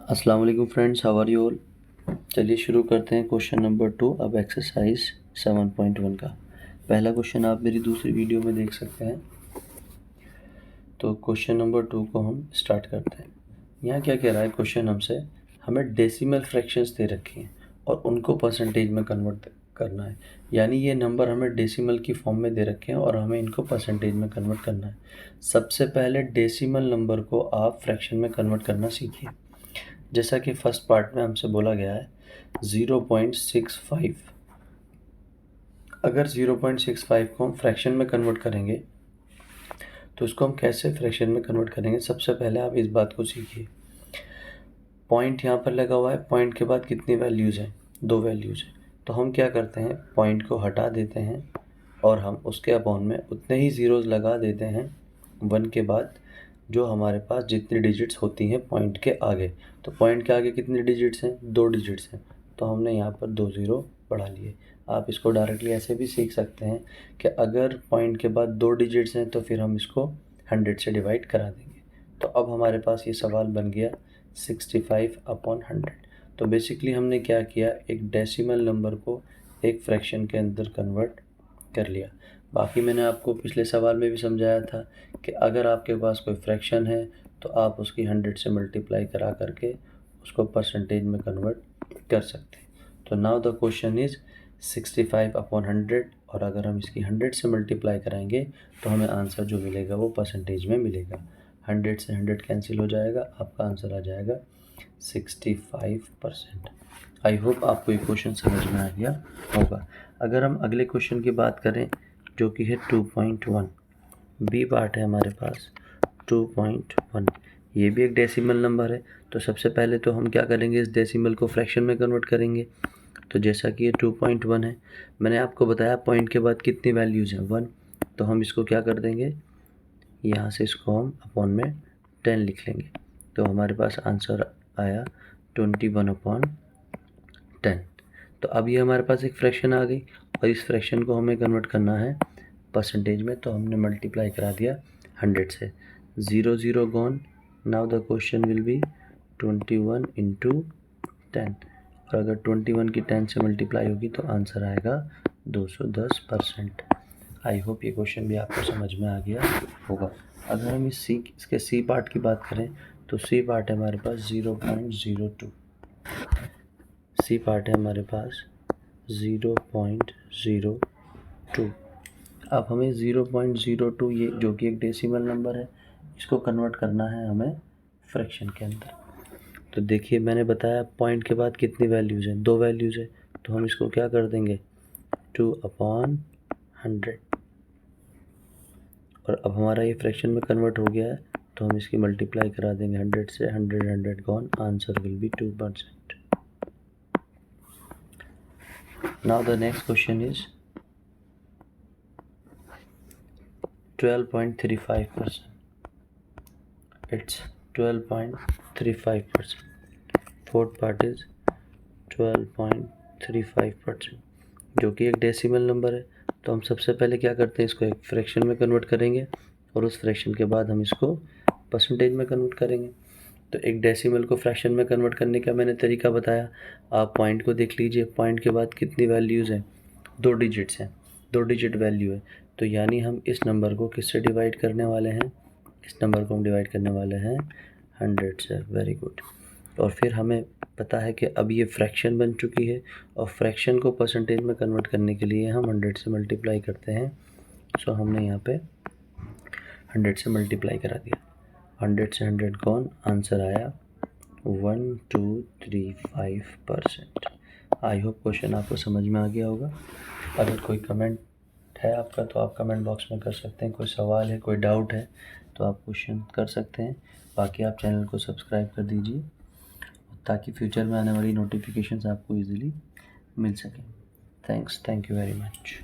अस्सलाम वालेकुम friends, how are you all. चलिए शुरू करते हैं क्वेश्चन नंबर 2। अब एक्सरसाइज 7.1 का पहला क्वेश्चन आप मेरी दूसरी वीडियो में देख सकते हैं। तो क्वेश्चन नंबर 2 को हम स्टार्ट करते हैं। यहाँ क्या कह रहा है क्वेश्चन हमसे, हमें डेसिमल फ्रैक्शंस दे रखी हैं और उनको परसेंटेज में कन्वर्ट करना है। यानी ये नंबर हमें डेसिमल की फॉर्म में दे रखे हैं और हमें इनको परसेंटेज में कन्वर्ट करना है। सबसे पहले डेसिमल नंबर को आप फ्रैक्शन में कन्वर्ट करना सीखिए। जैसा कि फर्स्ट पार्ट में हमसे बोला गया है 0.65। अगर 0.65 को हम फ्रैक्शन में कन्वर्ट करेंगे तो इसको हम कैसे फ्रैक्शन में कन्वर्ट करेंगे। सबसे पहले आप इस बात को सीखिए। पॉइंट यहाँ पर लगा हुआ है, पॉइंट के बाद कितनी वैल्यूज़ हैं, 2 वैल्यूज़ हैं। तो हम क्या करते हैं, पॉइंट को हटा देते हैं और हम उसके अपॉन में उतने ही ज़ीरोज़ लगा देते हैं 1 के बाद जो हमारे पास जितनी डिजिट्स होती हैं पॉइंट के आगे। तो पॉइंट के आगे कितनी डिजिट्स हैं, 2 डिजिट्स हैं। तो हमने यहाँ पर 2 ज़ीरो बढ़ा लिए। आप इसको डायरेक्टली ऐसे भी सीख सकते हैं कि अगर पॉइंट के बाद 2 डिजिट्स हैं तो फिर हम इसको 100 से डिवाइड करा देंगे। तो अब हमारे पास ये सवाल बन गया 65/100। तो बेसिकली हमने क्या किया, एक डेसिमल नंबर को एक फ्रैक्शन के अंदर कन्वर्ट कर लिया। बाकी मैंने आपको पिछले सवाल में भी समझाया था कि अगर आपके पास कोई फ्रैक्शन है तो आप उसकी 100 से मल्टीप्लाई करा करके उसको परसेंटेज में कन्वर्ट कर सकते हैं। तो नाउ द क्वेश्चन इज़ 65/100 और अगर हम इसकी 100 से मल्टीप्लाई कराएंगे तो हमें आंसर जो मिलेगा वो परसेंटेज में मिलेगा। 100 से 100 कैंसिल हो जाएगा, आपका आंसर आ जाएगा 65%। आई होप आपको ये क्वेश्चन समझ में आ गया होगा। अगर हम अगले क्वेश्चन की बात करें जो कि है 2.1, बी पार्ट है हमारे पास 2.1। ये भी एक डेसिमल नंबर है। तो सबसे पहले तो हम क्या करेंगे, इस डेसिमल को फ्रैक्शन में कन्वर्ट करेंगे। तो जैसा कि ये 2.1 है, मैंने आपको बताया पॉइंट के बाद कितनी वैल्यूज़ हैं 1। तो हम इसको क्या कर देंगे, यहाँ से इसको हम अपॉन में 10 लिख लेंगे। तो हमारे पास आंसर आया 21/10। तो अब ये हमारे पास एक फ्रैक्शन आ गई और इस फ्रैक्शन को हमें कन्वर्ट करना है परसेंटेज में। तो हमने मल्टीप्लाई करा दिया 100 से। 0 0 gone. Now the question will be 21 × 10 और अगर 21 की 10 से मल्टीप्लाई होगी तो आंसर आएगा 210%। आई होप ये क्वेश्चन भी आपको समझ में आ गया होगा। अगर हम इसके सी पार्ट की बात करें तो सी पार्ट है हमारे पास 0.02। सी पार्ट है हमारे पास 0.02। अब हमें 0.02 ये जो कि एक डेसिमल नंबर है, इसको कन्वर्ट करना है हमें फ्रैक्शन के अंदर। तो देखिए मैंने बताया पॉइंट के बाद कितनी वैल्यूज़ हैं, 2 वैल्यूज़ है। तो हम इसको क्या कर देंगे 2/100 और अब हमारा ये फ्रैक्शन में कन्वर्ट हो गया है। तो हम इसकी मल्टीप्लाई करा देंगे 100 से। 100 gone, answer will be 2%। Now the next question is 12.35%. It's 12.35%. Fourth part is 12.35% जो कि एक डेसिमल नंबर है। तो हम सबसे पहले क्या करते हैं, इसको एक फ्रैक्शन में कन्वर्ट करेंगे और उस फ्रैक्शन के बाद हम इसको परसेंटेज में कन्वर्ट करेंगे। तो एक डेसिमल को फ्रैक्शन में कन्वर्ट करने का मैंने तरीका बताया। आप पॉइंट को देख लीजिए, पॉइंट के बाद कितनी वैल्यूज़ हैं, 2 डिजिट्स हैं, 2 डिजिट वैल्यू है। तो यानी हम इस नंबर को किससे डिवाइड करने वाले हैं, इस नंबर को हम डिवाइड करने वाले हैं 100 से। Very good. और फिर हमें पता है कि अब ये फ्रैक्शन बन चुकी है और फ्रैक्शन को परसेंटेज में कन्वर्ट करने के लिए हम 100 से मल्टीप्लाई करते हैं। सो हमने यहाँ पे 100 से मल्टीप्लाई करा दिया। 100 से 100 गॉन, आंसर आया 1235%। आई होप क्वेश्चन आपको समझ में आ गया होगा। अगर कोई कमेंट है आपका तो आप कमेंट बॉक्स में कर सकते हैं। कोई सवाल है, कोई डाउट है तो आप क्वेश्चन कर सकते हैं। बाकी आप चैनल को सब्सक्राइब कर दीजिए ताकि फ्यूचर में आने वाली नोटिफिकेशंस आपको इजीली मिल सकें। Thank you very much.